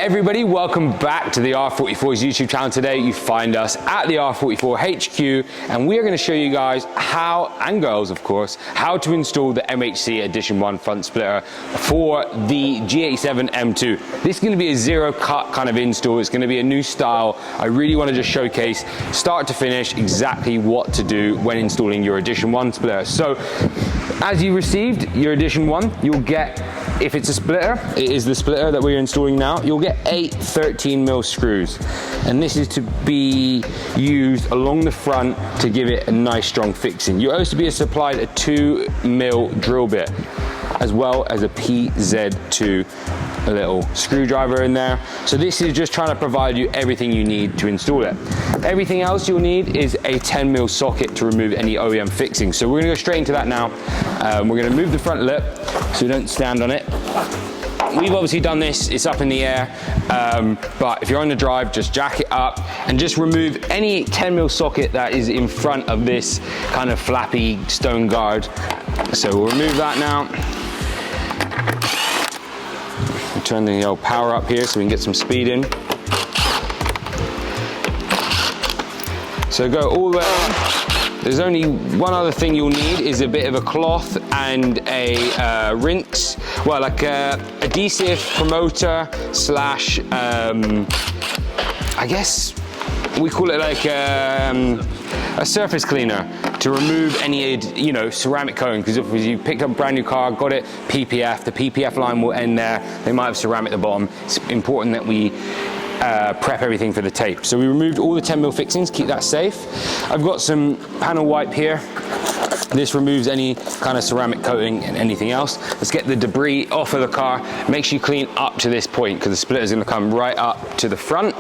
everybody, welcome back to the R44's YouTube channel. Today you find us at the R44 HQ and we are going to show you guys how, and girls of course, how to install the MHC Edition 1 front splitter for the G87 M2. This is going to be a zero cut kind of install. It's going to be a new style. I really want to just showcase start to finish exactly what to do when installing your Edition 1 splitter. So as you received your Edition 1, you'll get, if it's a splitter, it is the splitter that we're installing now, you'll get 8 13mm screws. And this is to be used along the front to give it a nice strong fixing. You'll also be supplied a 2mm drill bit, as well as a PZ2 a little screwdriver in there. So this is just trying to provide you everything you need to install it. Everything else you'll need is a 10mm socket to remove any OEM fixings. So we're gonna go straight into that now. We're gonna move the front lip so you don't stand on it. We've obviously done this, it's up in the air, but if you're on the drive, just jack it up and just remove any 10mm socket that is in front of this kind of flappy stone guard. So we'll remove that now. Turn the old power up here so we can get some speed in. So go all the way on. There's only one other thing you'll need is a bit of a cloth and a rinse, well, like a adhesive promoter slash, I guess we call it like a surface cleaner to remove any, you know, ceramic coating, because if you picked up a brand new car, got it PPF, the PPF line will end there. They might have ceramic at the bottom. It's important that we prep everything for the tape. So we removed all the 10mm fixings, keep that safe. I've got some panel wipe here. This removes any kind of ceramic coating and anything else. Let's get the debris off of the car. Make sure you clean up to this point because the splitter is going to come right up to the front.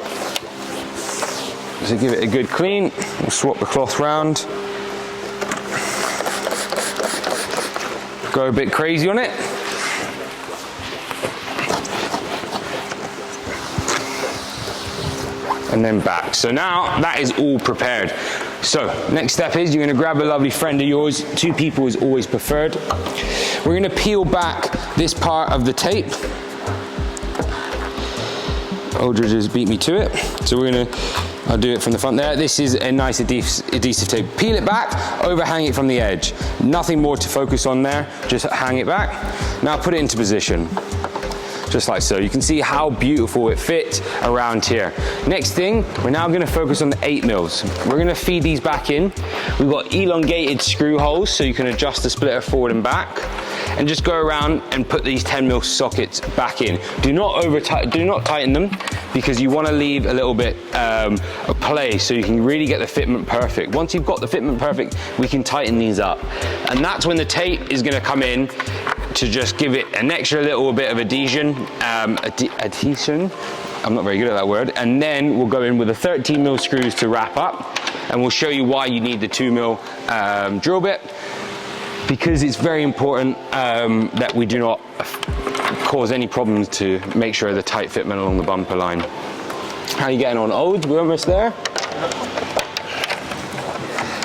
So give it a good clean. We'll swap the cloth round. Go a bit crazy on it. And then back. So now that is all prepared. So next step is you're going to grab a lovely friend of yours. 2 people is always preferred. We're going to peel back this part of the tape. Audra just beat me to it. So we're going to, I'll do it from the front there. This is a nice adhesive tape. Peel it back, overhang it from the edge. Nothing more to focus on there, just hang it back. Now put it into position, just like so. You can see how beautiful it fits around here. Next thing, we're now gonna focus on the 8mm. We're gonna feed these back in. We've got elongated screw holes so you can adjust the splitter forward and back. And just go around and put these 10mm sockets back in. Do not tighten them because you want to leave a little bit of play so you can really get the fitment perfect. Once you've got the fitment perfect, we can tighten these up. And that's when the tape is going to come in to just give it an extra little bit of adhesion. Adhesion? I'm not very good at that word. And then we'll go in with the 13mm screws to wrap up. And we'll show you why you need the 2mm drill bit. Because it's very important that we do not cause any problems to make sure the tight fitment along the bumper line. How are you getting on, Old? We're almost there.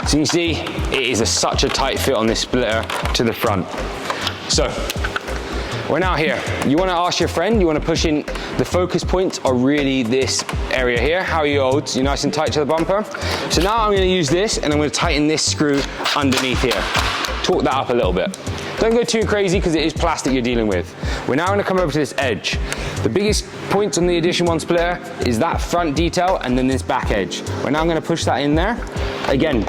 So you can see it is such a tight fit on this splitter to the front. So we're now here. You want to ask your friend, you want to push in, the focus points are really this area here. How are you, Old? You nice and tight to the bumper? So now I'm going to use this and I'm going to tighten this screw underneath here. Torque that up a little bit. Don't go too crazy because it is plastic you're dealing with. We're now going to come over to this edge. The biggest points on the Edition 1 splitter is that front detail and then this back edge. We're now going to push that in there. Again,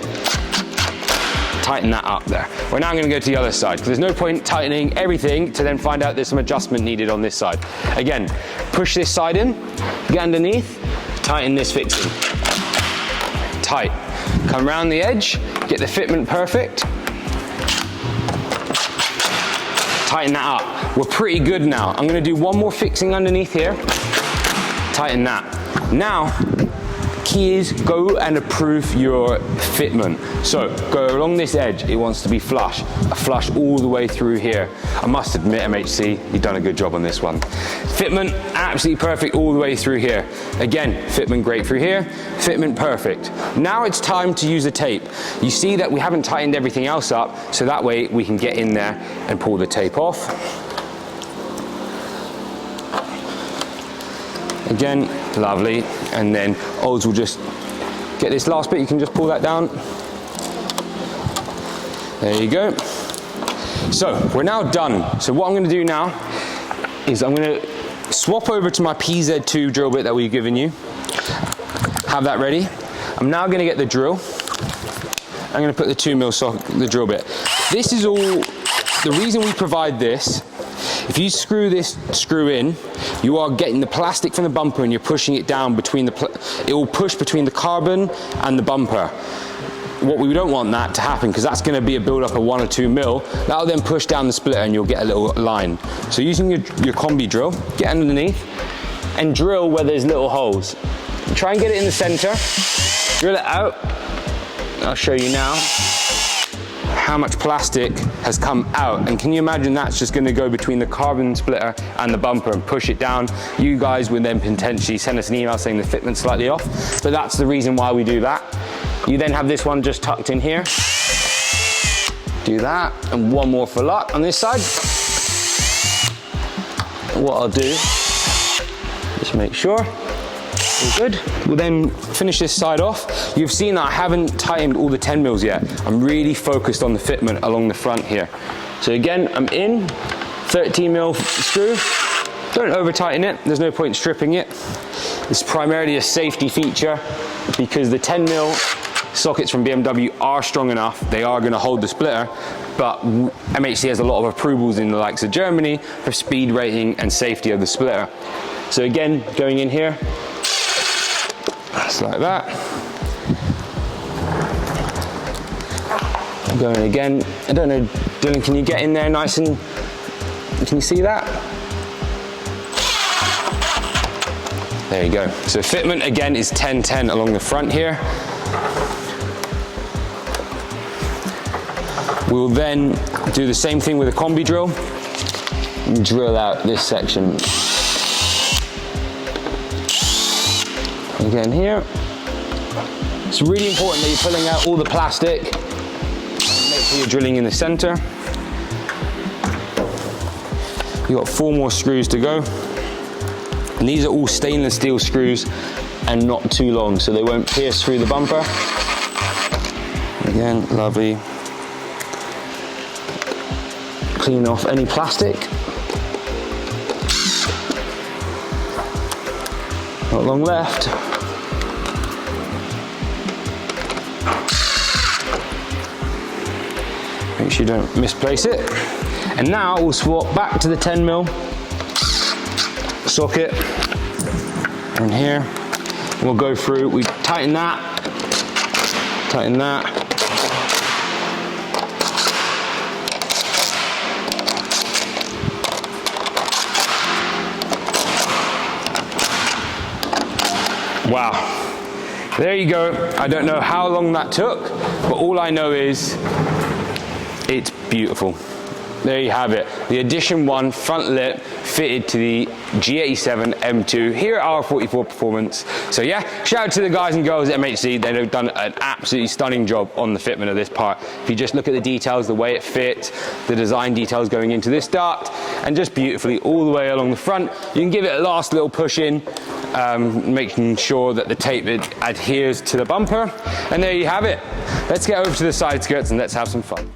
tighten that up there. We're now going to go to the other side because there's no point tightening everything to then find out there's some adjustment needed on this side. Again, push this side in, get underneath, tighten this fixing. Tight. Come around the edge, get the fitment perfect. Tighten that up. We're pretty good now. I'm gonna do one more fixing underneath here. Tighten that. Now, key is go and approve your fitment. So go along this edge, it wants to be flush. Flush all the way through here. I must admit, MHC, you've done a good job on this one. Fitment, absolutely perfect all the way through here. Again, fitment great through here, fitment perfect. Now it's time to use a tape. You see that we haven't tightened everything else up, so that way we can get in there and pull the tape off. Again, lovely. And then Olds will just get this last bit, you can just pull that down. There you go. So we're now done. So what I'm gonna do now is I'm gonna swap over to my PZ2 drill bit that we've given you. Have that ready. I'm now gonna get the drill. I'm gonna put the 2mm socket, the drill bit. This is all, the reason we provide this, if you screw this screw in, you are getting the plastic from the bumper and you're pushing it down between it will push between the carbon and the bumper. What we don't want that to happen, because that's going to be a build up of 1 or 2mm. That'll then push down the splitter and you'll get a little line. So using your combi drill, get underneath and drill where there's little holes. Try and get it in the center, drill it out. I'll show you now how much plastic has come out, and can you imagine that's just going to go between the carbon splitter and the bumper and push it down. You guys would then potentially send us an email saying the fitment's slightly off, but that's the reason why we do that. You then have this one just tucked in here. Do that, and one more for luck on this side. What I'll do, just make sure. All good. We'll then finish this side off. You've seen that I haven't tightened all the 10mm yet. I'm really focused on the fitment along the front here. So again, I'm in, 13mm screw. Don't over tighten it, there's no point in stripping it. It's primarily a safety feature because the 10mm sockets from BMW are strong enough, they are going to hold the splitter, but MHC has a lot of approvals in the likes of Germany for speed rating and safety of the splitter. So again, going in here, just like that. Going again. I don't know, Dylan, can you get in there nice and, can you see that? There you go. So fitment again is 10-10 along the front here. We'll then do the same thing with a combi drill and drill out this section. Again here. It's really important that you're pulling out all the plastic. Make sure you're drilling in the center. You've got 4 more screws to go. And these are all stainless steel screws and not too long, so they won't pierce through the bumper. Again, lovely. Clean off any plastic. Not long left. Make sure you don't misplace it. And now we'll swap back to the 10mm socket in here. And we'll go through, we tighten that, tighten that. Wow, there you go. I don't know how long that took, but all I know is it's beautiful. There you have it, the Edition 1 front lip fitted to the G87 M2 here at R44 Performance. So yeah, shout out to the guys and girls at MHC. They've done an absolutely stunning job on the fitment of this part. If you just look at the details, the way it fits, the design details going into this dart, and just beautifully all the way along the front. You can give it a last little push in, making sure that the tape adheres to the bumper. And there you have it. Let's get over to the side skirts and let's have some fun.